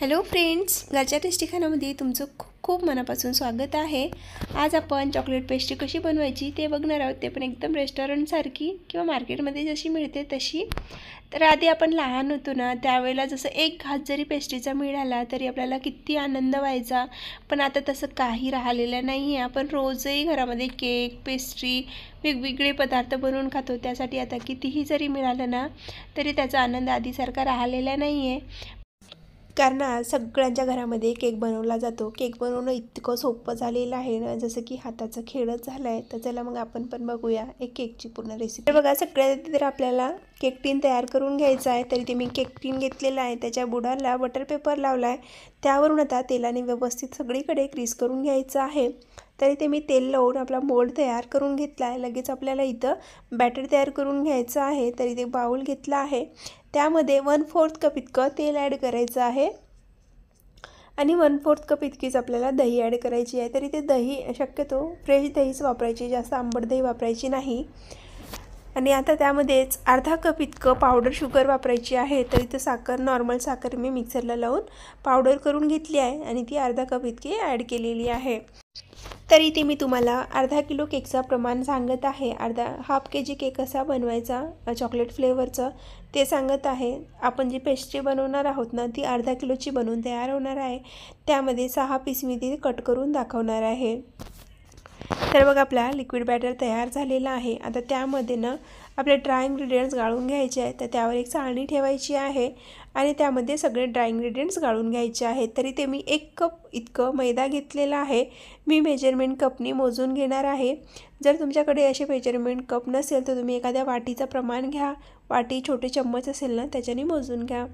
Hello friends, घरच्या tasty खाण्यामध्ये तुमचं खूप खूप मनापासून स्वागत आहे। आज आपण चॉकलेट पेस्ट्री कशी बनवायची ते बघणार आहोत, ते पण एकदम रेस्टॉरंटसारखी किंवा मार्केटमध्ये जशी मिळते तशी। तर आधी आपण लहान होतो ना, त्यावेळेला जसं एक घास जरी पेस्ट्रीचा मिळाला तरी आपल्याला किती आनंद व्हायचा, पण आता तसं काही राहिलेलं नाही आहे। आपण रोजही घरामध्ये केक, पेस्ट्री, वेगवेगळे पदार्थ बनवून खातो। त्यासाठी आता कितीही जरी मिळालं ना तरी त्याचा आनंद आधीसारखा राहिलेला नाही आहे। कारण आज सगळ्यांच्या घरामध्ये केक बनवला जातो। केक बनवणं इतकं सोपं झालेलं आहे ना, जसं की हाताचा खेळच झाला आहे। तर चला मग आपण पण बघूया एक केकची पूर्ण रेसिपी। तर बघा, सगळ्यात आधी तर आपल्याला केक टीन तयार करून घ्यायचा आहे। तरी ते मी केक टीन घेतलेला आहे, त्याच्या बुडाला बटर पेपर लावला आहे। त्यावरून आता तेलाने व्यवस्थित सगळीकडे ग्रीस करून घ्यायचं आहे। तरी ते मी तेल लावून आपला मोल्ड तयार करून घेतला आहे। लगेच आपल्याला इथं बॅटर तयार करून घ्यायचं आहे। तरी ते बाउल घेतला आहे, त्यामध्ये 1/4 कप इतकं तेल ॲड करायचं आहे आणि 1/4 कप इतकीच आपल्याला दही ॲड करायची आहे। तरी ते दही शक्यतो फ्रेश दहीच वापरायची, जास्त आंबट दही वापरायची नाही। आणि आता त्यामध्येच अर्धा कप इतकं पावडर शुगर वापरायची आहे। तरी ते साखर, नॉर्मल साखर मी मिक्सरला लावून पावडर करून घेतली आहे आणि ती अर्धा कप इतकी ॲड केलेली आहे। तरी ते मी तुम्हाला अर्धा किलो केकचं प्रमाण सांगत आहे। हाफ के-जी केक कसा बनवायचा चॉकलेट फ्लेवरचं ते सांगत आहे। आपण जी पेस्ट्री बनवणार आहोत ना, ती अर्धा किलोची बनवून तयार होणार आहे। त्यामध्ये 6 पीस मी ती कट करून दाखवणार आहे। तर बघा, आपला लिक्विड बॅटर तयार झालेला आहे। आता त्यामध्ये ना आपले ड्राय इंग्रेडियंट्स गाळून घ्यायचे आहेत। तर त्यावर एक चाळणी ठेवायची आहे आणि त्यामध्ये सगळे ड्राय इंग्रेडियंट्स गाळून घ्यायचे आहेत। तरी ते मी 1 कप इतकं मैदा घेतलेला आहे। मी मेजरमेंट कपनी मोजून घेणार आहे। जर तुमच्याकडे असे मेजरमेंट कप नसेल तर तुम्ही एखाद्या वाटीचं प्रमाण घ्या। वाटी छोटे चम्मच असेल ना त्याच्याने मोजून घ्या।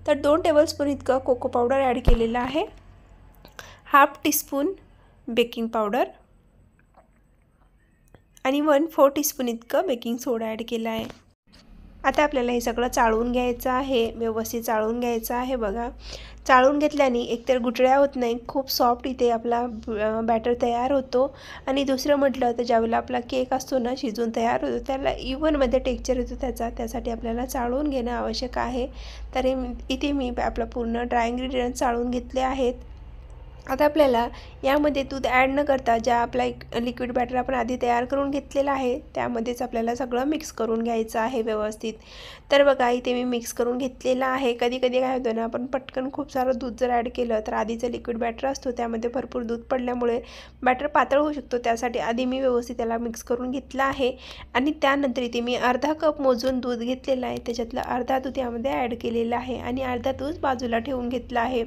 तर 2 टेबलस्पून इतकं कोको पावडर ॲड केलेलं आहे, हाफ टीस्पून बेकिंग पावडर आणि 1/4 टीस्पून इतकं बेकिंग सोडा ॲड केला आहे। आता आपल्याला हे सगळं चाळून घ्यायचं आहे, व्यवस्थित चाळून घ्यायचं आहे। बघा, चाळून घेतल्याने एकतर गुठळ्या होत नाही, खूप सॉफ्ट इथे आपला बॅटर तयार होतो। आणि दुसरं म्हटलं तर ज्यावेळेला आपला केक असतो ना शिजून तयार होतो, त्याला इव्हनमध्ये टेक्स्चर येतो त्यासाठी आपल्याला चाळून घेणं आवश्यक आहे। तर इथे मी आपला पूर्ण ड्राय इंग्रेडियंट्स चाळून घेतले आहेत। आता आपल्याला यामध्ये दूध ॲड न करता ज्या आपला लिक्विड बॅटर आपण आधी तयार करून घेतलेला आहे त्यामध्येच आपल्याला सगळं मिक्स करून घ्यायचं आहे व्यवस्थित। तर बघा, इथे मी मिक्स करून घेतलेलं आहे। कधी कधी काय होतं ना, आपण पटकन खूप सारं दूध जर ॲड केलं तर आधीचं लिक्विड बॅटर असतो त्यामध्ये भरपूर दूध पडल्यामुळे बॅटर पातळ होऊ शकतो। त्यासाठी आधी मी व्यवस्थित त्याला मिक्स करून घेतलं आहे आणि त्यानंतर इथे मी अर्धा कप मोजून दूध घेतलेलं आहे, त्याच्यातलं अर्धा दूध यामध्ये ॲड केलेलं आहे आणि अर्धा दूध बाजूला ठेवून घेतला आहे।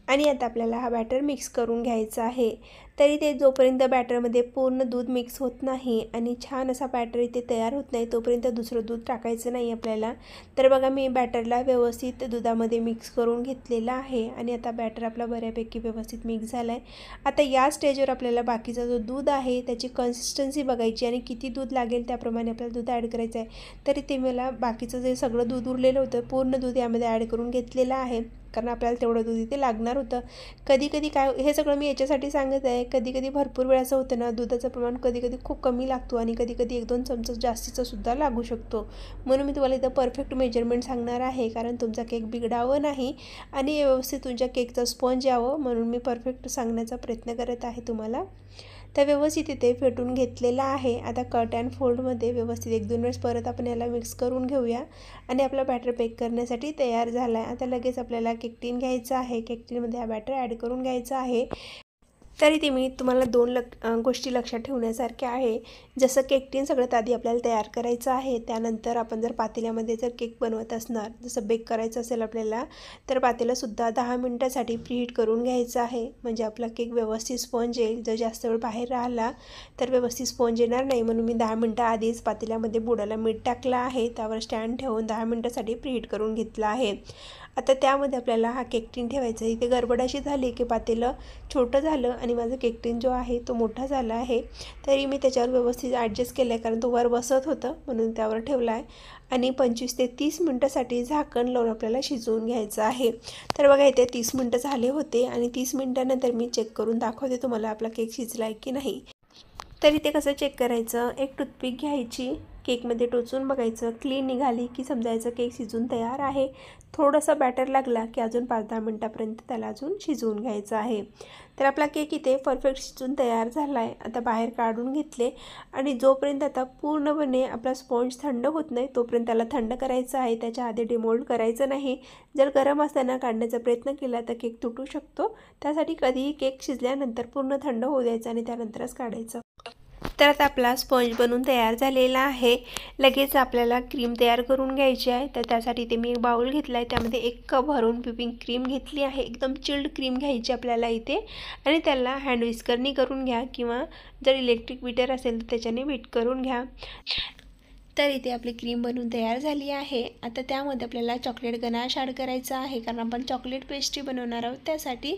आणि आता आपल्याला हा बॅटर मिक्स करून घ्यायचा आहे। तरी ते जोपर्यंत बॅटरमध्ये पूर्ण दूध मिक्स होत नाही आणि छान असा बॅटर इथे तयार होत नाही तोपर्यंत दुसरं दूध टाकायचं नाही आपल्याला। तर बघा, मी बॅटरला व्यवस्थित दुधामध्ये मिक्स करून घेतलेला आहे आणि आता बॅटर आपला बऱ्यापैकी व्यवस्थित मिक्स झाला आहे। आता या स्टेजवर आपल्याला बाकीचा जो दूध आहे त्याची कन्सिस्टन्सी बघायची आणि किती दूध लागेल त्याप्रमाणे आपल्याला दूध ॲड करायचं आहे। तरी ते मला बाकीचं जे सगळं दूध उरलेलं होतं पूर्ण दूध यामध्ये ॲड करून घेतलेलं आहे, कारण आपल्याला तेवढं दूध इथे लागणार होतं। कधी कधी काय, हे सगळं मी याच्यासाठी सांगत आहे, कधी कधी भरपूर वेळ असं होतं ना, दुधाचं प्रमाण कधी कधी खूप कमी लागतो आणि कधी कधी 1-2 चमचे जास्तीचा सुद्धा लागू शकतो। म्हणून मी तुम्हाला इथं परफेक्ट मेजरमेंट सांगणार आहे, कारण तुमचा केक बिघडावं नाही आणि व्यवस्थित तुमच्या केकचं स्पंज यावं, म्हणून मी परफेक्ट सांगण्याचा प्रयत्न करत आहे तुम्हाला। तर व्यवस्थित इथे फेटून घेतलेला आहे। आता कट अँड फोल्डमध्ये व्यवस्थित 1-2 वेळेस परत आपण याला मिक्स करून घेऊया आणि आपला बॅटर बेक करण्यासाठी तयार झाला आहे। आता लगेच आपल्याला केक टीन घ्यायचं आहे, केक टीनमध्ये हा बॅटर ॲड करून घ्यायचा आहे। तरी ते मी तुम्हाला 2 गोष्टी लक्षात ठेवण्यासारख्या आहे। जसं केक टीन सगळ्यात आधी आपल्याला तयार करायचं आहे, त्यानंतर आपण जर पातेल्यामध्ये जर केक बनवत असणार, जसं बेक करायचं असेल आपल्याला, तर पातेलंसुद्धा 10 मिनटासाठी प्रीहीट करून घ्यायचं आहे, म्हणजे आपला केक व्यवस्थित स्पंज येईल। जर जास्त वेळ बाहेर राहिला तर व्यवस्थित स्पंज येणार नाही, म्हणून मी 10 मिनटं आधीच पातेल्यामध्ये बुडाला मीठ टाकलं आहे, त्यावर स्टँड ठेवून 10 मिनटासाठी प्रीहीट करून घेतलं आहे। आता त्यामध्ये आपल्याला हा केक टीन ठेवायचा आहे। इथे गडबड अशी झाली की पातेलं छोटं झालं आणि माझं केक टीन जो आहे तो मोठा झाला आहे। तरी मी त्याच्यावर व्यवस्थित ॲडजस्ट केलं आहे, कारण तो वर बसत होतं म्हणून त्यावर ठेवला आहे आणि 25 ते 30 मिनटासाठी झाकण लावून आपल्याला शिजवून घ्यायचं आहे। तर बघा, इथे 30 मिनटं झाले होते आणि 30 मिनटानंतर मी चेक करून दाखवते तुम्हाला आपला केक शिजला आहे की नाही। तर इथे कसं चेक करायचं, एक टूथपिक घ्यायची केकमध्ये टोचून बघायचं, क्लीन निघाली की समजायचं केक शिजून तयार आहे. थोडंसं बॅटर लागला की अजून 5-10 मिनटापर्यंत त्याला अजून शिजवून घ्यायचं आहे. तर आपला केक इथे परफेक्ट शिजून तयार झाला आहे. आता बाहेर काढून घेतले आणि जोपर्यंत आता पूर्णपणे आपला स्पॉन्ज थंड होत नाही तोपर्यंत त्याला थंड करायचं आहे. त्याच्या आधी डिमोल्ड करायचं नाही. जर गरम असताना काढण्याचा प्रयत्न केला तर केक तुटू शकतो. त्यासाठी कधीही केक शिजल्यानंतर पूर्ण थंड होऊ द्यायचं आणि त्यानंतरच काढायचं. तर आता आपला स्पॉन्ज बनवून तयार झालेला आहे. लगेच आपल्याला क्रीम तयार करून घ्यायची आहे. तर त्यासाठी इथे मी एक बाउल घेतला आहे. त्यामध्ये 1 कप भरून व्हिपिंग क्रीम घेतली आहे. एकदम चिल्ड क्रीम घ्यायची आपल्याला इथे आणि त्याला हँड विस्करनी करून घ्या किंवा जर इलेक्ट्रिक बीटर असेल तर त्याच्याने बीट करून घ्या. तर इथे आपली क्रीम बनवून तयार झाली आहे. आता त्यामध्ये आपल्याला चॉकलेट गनाश ॲड करायचा आहे कारण आपण चॉकलेट पेस्ट्री बनवणार आहोत त्यासाठी.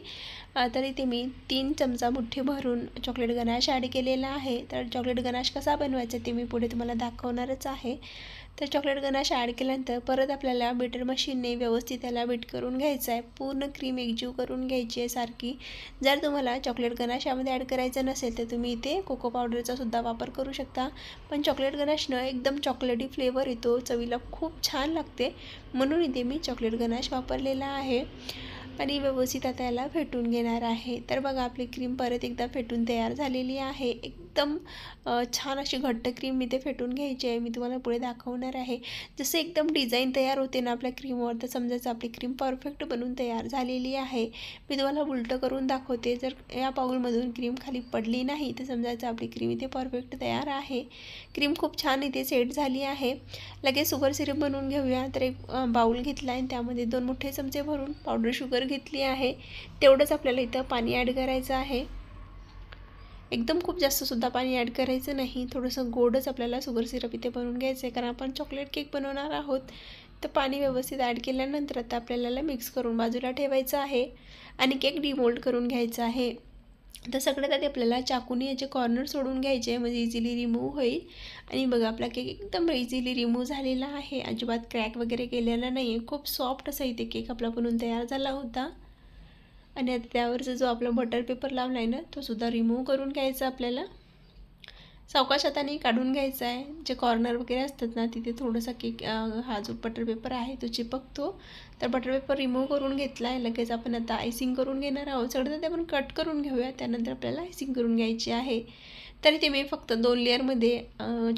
तर इथे मी 3 चमचा मुठ्ठी भरून चॉकलेट गनाश ॲड केलेला आहे. तर चॉकलेट गनाश कसा बनवायचा ते मी पुढे तुम्हाला दाखवणारच आहे. तर चॉकलेट गनाश ॲड केल्यानंतर परत आपल्याला बीटर मशीनने व्यवस्थित त्याला बीट करून घ्यायचं आहे. पूर्ण क्रीम एकजीव करून घ्यायची आहे सारखी. जर तुम्हाला चॉकलेट गनाश यामध्ये ॲड करायचं नसेल तर तुम्ही इथे कोको पावडरचा सुद्धा वापर करू शकता. पण चॉकलेट गनाशनं एकदम चॉकलेटी फ्लेवर येतो, चवीला खूप छान लागते, म्हणून इथे मी चॉकलेट गनाश वापरलेला आहे. आणि व्यवस्थित आता याला फेटून घेणार आहे. तर बघा आपली क्रीम परत एकदा फेटून तयार झालेली आहे. एकदम छान अशी घट्ट क्रीम मी ते फेटून घ्यायची आहे. मी तुम्हाला पुढे दाखवणार आहे. जसं एकदम डिझाईन तयार होते ना आपल्या क्रीमवर तर समजायचं आपली क्रीम परफेक्ट बनून तयार झालेली आहे. मी तुम्हाला उलटं करून दाखवते. जर या बाउलमधून क्रीम खाली पडली नाही तर समजायचं आपली क्रीम इथे परफेक्ट तयार आहे. क्रीम खूप छान इथे सेट झाली आहे. लगेच शुगर सिरप बनवून घेऊया. तर एक बाउल घेतला आहे त्यामध्ये 2 मोठे चमचे भरून पावडर शुगर घेतली आहे. तेवढंच आपल्याला इथं पाणी ॲड करायचं आहे. एकदम खूप जास्तसुद्धा पाणी ॲड करायचं नाही. थोडंसं गोडच आपल्याला शुगर सिरप इथे बनवून घ्यायचं आहे कारण आपण चॉकलेट केक बनवणार आहोत. तर पाणी व्यवस्थित ॲड केल्यानंतर आता आपल्याला मिक्स करून बाजूला ठेवायचं आहे आणि केक डिमोल्ड करून घ्यायचा आहे. तर सगळ्यात आधी आपल्याला चाकूने याचे कॉर्नर सोडून घ्यायचे म्हणजे इझिली रिमूव्ह होईल. आणि बघा आपला केक एकदम इझिली रिमूव्ह झालेला आहे. अजिबात क्रॅक वगैरे केलेला नाही आहे. खूप सॉफ्ट असा इथे केक आपला बनवून तयार झाला होता. आणि आता त्यावरचा जो आपला बटर पेपर लावला आहे ना तो सुद्धा रिमूव्ह करून घ्यायचा आपल्याला. सावकाश हाताने काढून घ्यायचा आहे. जे कॉर्नर वगैरे असतात ना तिथे थोडासा केक हा जो बटर पेपर आहे तो चिपकतो. तर बटर पेपर रिमूव्ह करून घेतला आहे. लगेच आपण आता आयसिंग करून घेणार आहोत. सगळं ते आपण कट करून घेऊया. त्यानंतर आपल्याला आयसिंग करून घ्यायची आहे. तरी ते मी फक्त 2 लेअरमध्ये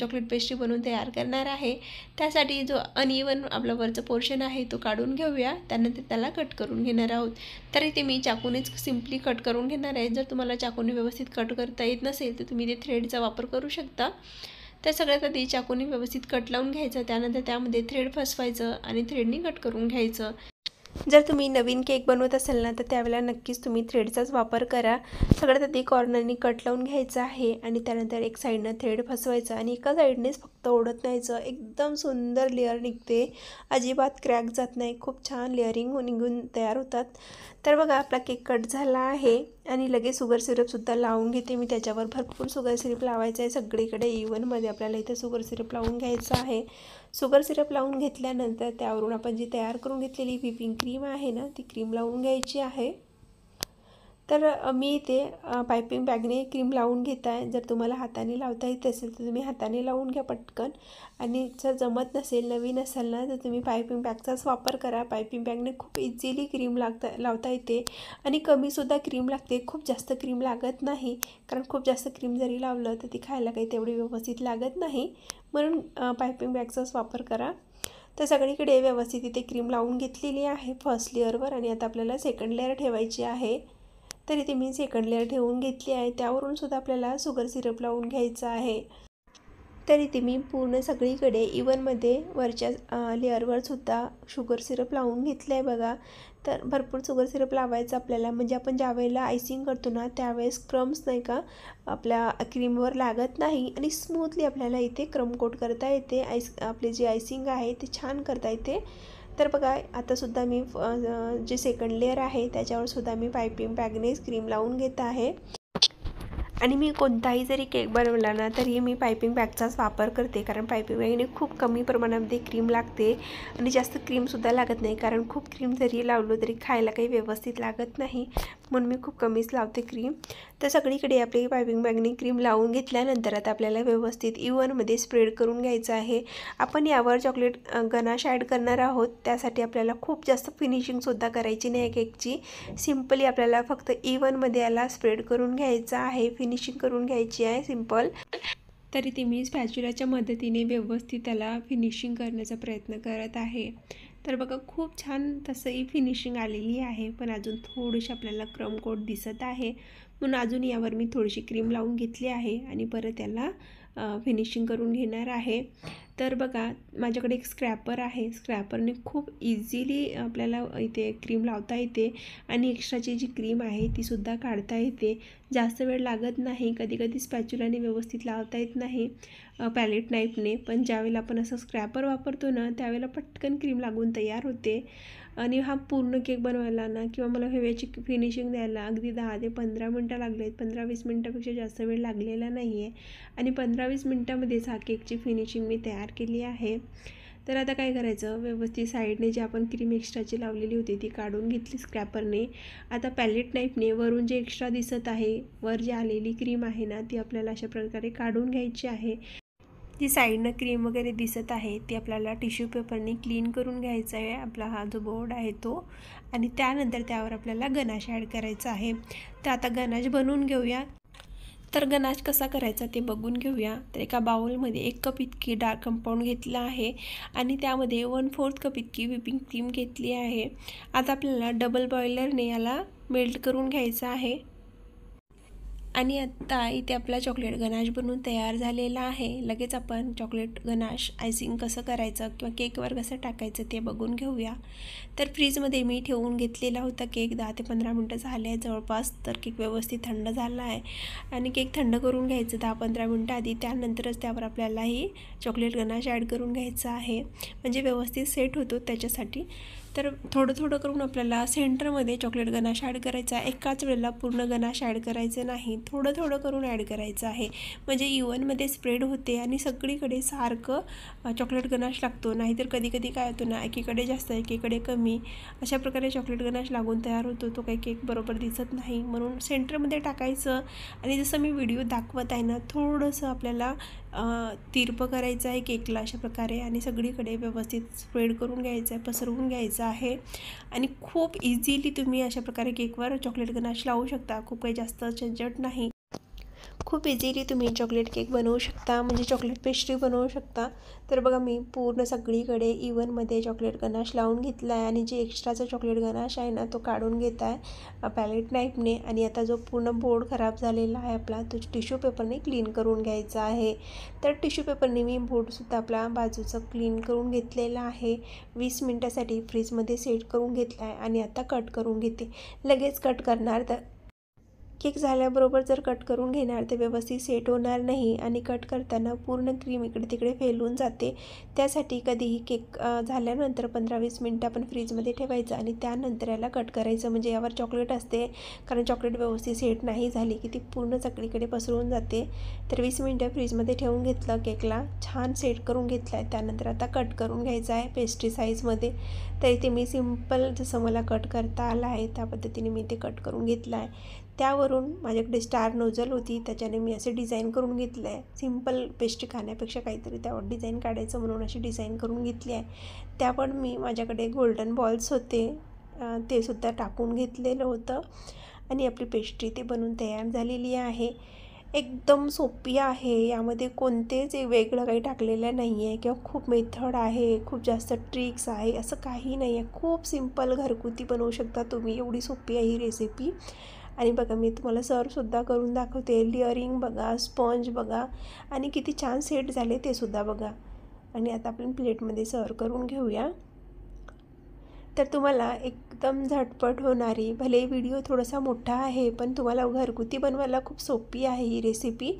चॉकलेट पेस्ट्री बनवून तयार करणार आहे. त्यासाठी जो अनइवन आपला वरचा पोर्शन आहे तो काढून घेऊया. त्यानंतर त्याला कट करून घेणार आहोत. तरी ते मी चाकूनेच सिम्पली कट करून घेणार आहे. जर तुम्हाला चाकूने व्यवस्थित कट करता येत नसेल तर तुम्ही ते थ्रेडचा वापर करू शकता. तर सगळ्यात आधी चाकूने व्यवस्थित कट लावून घ्यायचं. त्यानंतर त्यामध्ये थ्रेड फसवायचं आणि थ्रेडनी कट करून घ्यायचं. जर तुम्ही नवीन केक बनवत असाल ना तर त्यावेळेला नक्कीच तुम्ही थ्रेडचाच वापर करा. सगळ्यात आधी कॉर्नरनी कट लावून घ्यायचं आहे आणि त्यानंतर एक साईडनं थ्रेड फसवायचं आणि एका साईडनेच फक्त ओढत न्यायचं. एकदम सुंदर लेअर निघते, अजिबात क्रॅक जात नाही, खूप छान लेअरिंग निघून तयार होतात. तर बघा आपला केक कट झाला आहे आणि लगेच शुगर सिरपसुद्धा लावून घेते मी. त्याच्यावर भरपूर शुगर सिरप लावायचं आहे. सगळीकडे इव्हनमध्ये आपल्याला इथे शुगर सिरप लावून घ्यायचं आहे. शुगर सिरप लावून घेतल्यानंतर त्यावरून आपण जी तयार करून घेतलेली व्हिपिंग क्रीम आहे ना ती क्रीम लावून घ्यायची आहे. तर मी इथे पायपिंग बॅगने क्रीम लावून घेत आहे. जर तुम्हाला हाताने लावता येत असेल तर तुम्ही हाताने लावून घ्या पटकन. आणि जर जमत नसेल, नवीन असाल ना तर तुम्ही पायपिंग बॅगचाच वापर करा. पायपिंग बॅगने खूप इझिली क्रीम लावता येते आणि कमीसुद्धा क्रीम लागते. खूप जास्त क्रीम लागत नाही कारण खूप जास्त क्रीम जरी लावलं तर ती खायला काही तेवढी व्यवस्थित लागत नाही, म्हणून पायपिंग बॅगचाच वापर करा. तर सगळीकडे व्यवस्थित इथे क्रीम लावून घेतलेली आहे फर्स्ट लेअरवर आणि आता आपल्याला सेकंड लेअर ठेवायची आहे. तर इथे मी सेकंड लेअर ठेवून घेतली आहे. त्यावरून सुद्धा आपल्याला शुगर सिरप लावून घ्यायचं आहे. तर इथे मी पूर्ण सगळीकडे इव्हनमध्ये वरच्या लेअरवर सुद्धा शुगर सिरप लावून घेतलं आहे बघा. तर भरपूर शुगर सिरप लावायचं आपल्याला म्हणजे आपण ज्या वेळेला आयसिंग करतो ना त्यावेळेस क्रम्स नाही का आपल्या क्रीमवर लागत नाही आणि स्मूथली आपल्याला इथे क्रम कोट करता येते. आपली जी आयसिंग आहे ती छान करता येते. तर बघा आतासुद्धा मी जे सेकंड लेअर आहे त्याच्यावर सुद्धा मी पायपिंग बॅगनेच क्रीम लावून घेत आहे. आणि मी कोणताही जरी केक बनवला ना तरी मी पायपिंग बॅगचाच वापर करते कारण पायपिंग बॅगने खूप कमी प्रमाणामध्ये क्रीम लागते आणि जास्त क्रीमसुद्धा लागत नाही कारण खूप क्रीम जरी लावलं तरी खायला काही व्यवस्थित लागत नाही, म्हणून मी खूप कमीच लावते क्रीम। तर सगळीकडे आपली पायपिंग बॅगनी क्रीम लावून घेतल्यानंतर आता आपल्याला व्यवस्थित इव्हनमध्ये स्प्रेड करून घ्यायचं आहे। आपण यावर चॉकलेट गनाश ॲड करणार आहोत, त्यासाठी आपल्याला खूप जास्त फिनिशिंगसुद्धा करायची नाही केकची। सिम्पली आपल्याला फक्त इव्हनमध्ये याला स्प्रेड करून घ्यायचं आहे, फिनिशिंग करून घ्यायची आहे सिम्पल। तरी ते मी स्पॅच्युलाच्या मदतीने व्यवस्थित त्याला फिनिशिंग करण्याचा प्रयत्न करत आहे। तर बघा खूप छान तसंही फिनिशिंग आलेली आहे, पण अजून थोडीशी आपल्याला क्रम कोट दिसत आहे, म्हणून अजून यावर मी थोडीशी क्रीम लावून घेतली आहे आणि परत त्याला फिनिशिंग करून घेणार आहे। तर बघा माझ्याकडे एक स्क्रॅपर आहे, स्क्रॅपरने खूप इझिली आपल्याला इथे क्रीम लावता येते आणि एक्स्ट्राची जी क्रीम आहे तीसुद्धा काढता येते, जास्त वेळ लागत नाही। कधी कधी स्पॅच्युलाने व्यवस्थित लावता येत नाही पॅलेट नाईफने, पण ज्यावेळेला आपण असं स्क्रॅपर वापरतो ना त्यावेळेला पटकन क्रीम लागून तयार होते। आणि हा पूर्ण केक बनवायला ना किंवा मला हव्याची फिनिशिंग द्यायला अगदी 10 ते 15 मिनटं लागले आहेत, 15-20 मिनटापेक्षा जास्त वेळ लागलेला नाही आहे आणि 15-20 मिनटामध्येच हा केकची फिनिशिंग मी तयार केली आहे। तर आता काय करायचं, व्यवस्थित साईडने जी आपण क्रीम एक्स्ट्राची लावलेली होती ती काढून घेतली स्क्रॅपरने। आता पॅलेट नाईफने वरून जे एक्स्ट्रा दिसत आहे, वर जी आलेली क्रीम आहे ना ती आपल्याला अशा प्रकारे काढून घ्यायची आहे। जी साईडनं क्रीम वगैरे दिसत आहे ती आपल्याला टिश्यू पेपरने क्लीन करून घ्यायचा आहे, आपला हा जो बोर्ड आहे तो। आणि त्यानंतर त्यावर आपल्याला गनाश ॲड करायचा आहे। तर आता गनाश बनवून घेऊया। तर गनाश कसा करायचा ते बघून घेऊया। तर एका बाउलमध्ये 1 कप इतकी डार्क कंपाऊंड घेतला आहे आणि त्यामध्ये 1/4 कप इतकी व्हिपिंग क्रीम घेतली आहे। आता आपल्याला डबल बॉयलरने याला मेल्ट करून घ्यायचं आहे। आणि आता इथे आपला चॉकलेट गनाश बनवून तयार झालेला आहे। लगेच आपण चॉकलेट गनाश आयसिंग कसं करायचं किंवा केकवर कसं टाकायचं ते बघून घेऊया। तर फ्रीजमध्ये मी ठेवून घेतलेला होता केक, 10 ते 15 मिनटं झाले आहे जवळपास। तर केक व्यवस्थित थंड झाला आहे आणि केक थंड करून घ्यायचं 10-15 मिनटं आधी, त्यानंतरच त्यावर आपल्यालाही चॉकलेट गनाश ॲड करून घ्यायचं आहे, म्हणजे व्यवस्थित सेट होतो त्याच्यासाठी। तर थोडं थोडं करून आपल्याला सेंटरमध्ये चॉकलेट गनाश ॲड करायचा आहे, एकाच वेळेला पूर्ण गनाश ॲड करायचं नाही, थोडं थोडं करून ॲड करायचं आहे, म्हणजे इव्हनमध्ये स्प्रेड होते आणि सगळीकडे सारखं चॉकलेट गनाश लागतो। नाहीतर कधी कधी काय होतं ना, एकीकडे जास्त एकीकडे कमी अशा प्रकारे चॉकलेट गनाश लागून तयार होतो, तो काही केक बरोबर दिसत नाही। म्हणून सेंटरमध्ये टाकायचं आणि जसं मी व्हिडिओ दाखवत आहे ना थोडंसं आपल्याला तिरपं करायचं आहे केकला अशा प्रकारे आणि सगळीकडे व्यवस्थित स्प्रेड करून घ्यायचं आहे, पसरवून घ्यायचं आहे। आणि खूप इझिली तुम्ही अशा प्रकारे केकवर चॉकलेट गनाश लावू शकता, खूप काही जास्त झंझट नाही। खूप इझिली तुम्ही चॉकलेट केक बनवू शकता, म्हणजे चॉकलेट पेस्ट्री बनवू शकता। तर बघा मी पूर्ण सगळीकडे इव्हनमध्ये चॉकलेट गनाश लावून घेतला आहे आणि जे एक्स्ट्राचा चॉकलेट गनाश आहे ना तो काढून घेत आहे पॅलेट नाईफने। आणि आता जो पूर्ण बोर्ड खराब झालेला आहे आपला तो टिश्यू पेपरने क्लीन करून घ्यायचा आहे। तर टिश्यू पेपरने मी बोर्डसुद्धा आपला बाजूचं क्लीन करून घेतलेला आहे, 20 मिनटासाठी फ्रीजमध्ये सेट करून घेतला आहे। आणि आता कट करून घेते, लगेच कट करणार तर केक झाल्याबरोबर जर कट करून घेणार तर व्यवस्थित सेट होणार नाही आणि कट करताना पूर्ण क्रीम इकडे तिकडे फैलून जाते। त्यासाठी कधीही केक झाल्यानंतर 15-20 मिनटं आपण फ्रीजमध्ये ठेवायचं आणि त्यानंतर याला कट करायचं, म्हणजे यावर चॉकलेट असते, कारण चॉकलेट व्यवस्थित सेट नाही झाली की ती पूर्ण सगळीकडे पसरून जाते। तर 20 मिनटं फ्रीजमध्ये ठेवून घेतलं, केकला छान सेट करून घेतला आहे। त्यानंतर आता कट करून घ्यायचं आहे पेस्ट्री साईजमध्ये। तर इथे मी सिम्पल जसं मला कट करता आलं आहे त्या पद्धतीने मी ते कट करून घेतलं आहे। त्यावरून माझ्याकडे स्टार नोझल होती, त्याच्याने मी असे डिझाईन करून घेतलं आहे। सिम्पल पेस्ट्री खाण्यापेक्षा काहीतरी त्यावर डिझाईन काढायचं म्हणून अशी डिझाईन करून घेतली आहे। त्यावर मी माझ्याकडे गोल्डन बॉल्स होते ते सुद्धा टाकून घेतलेलं होतं आणि आपली पेस्ट्री ते बनवून तयार झालेली आहे। एकदम सोपी आहे, यामध्ये कोणतेच वेगळं काही टाकलेलं नाही आहे किंवा खूप मेथड आहे, खूप जास्त ट्रिक्स आहे असं काही नाही आहे। खूप सिम्पल घरगुती बनवू शकता तुम्ही, एवढी सोपी आहे ही रेसिपी। आणि बघा मी तुम्हाला सर्वसुद्धा करून दाखवते, लेअरिंग बघा, स्पंज बघा आणि किती छान सेट झाले ते सुद्धा बघा। आणि आता आपण प्लेटमध्ये सर्व करून घेऊया। तर तुम्हाला एकदम झटपट होणारी, भले व्हिडिओ थोडासा मोठा आहे पण तुम्हाला घरगुती बनवायला खूप सोपी आहे ही रेसिपी।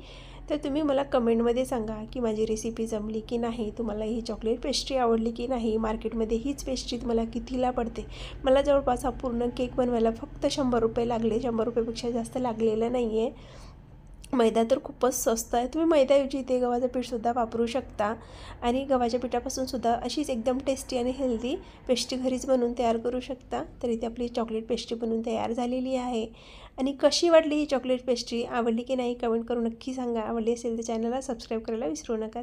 तर तुम्ही मला कमेंटमध्ये सांगा की माझी रेसिपी जमली की नाही, तुम्हाला ही चॉकलेट पेस्ट्री आवडली की नाही, मार्केटमध्ये हीच पेस्ट्री तुम्हाला कितीला पडते। मला जवळपास हा पूर्ण केक बनवायला फक्त 100 रुपये लागले, 100 रुपयापेक्षा जास्त लागलेलं नाही आहे। मैदा तर खूपच स्वस्त आहे. तुम्ही मैद्याऐवजी इथे गव्हाचं पीठसुद्धा वापरू शकता आणि गव्हाच्या पिठापासूनसुद्धा अशीच एकदम टेस्टी आणि हेल्दी पेस्ट्री घरीच बनवून तयार करू शकता. तर इथे आपली चॉकलेट पेस्ट्री बनवून तयार झालेली आहे. आणि कशी वाटली ही चॉकलेट पेस्ट्री, आवडली की नाही कमेंट करून नक्की सांगा. आवडली असेल तर चॅनलला सबस्क्राईब करायला विसरू नका.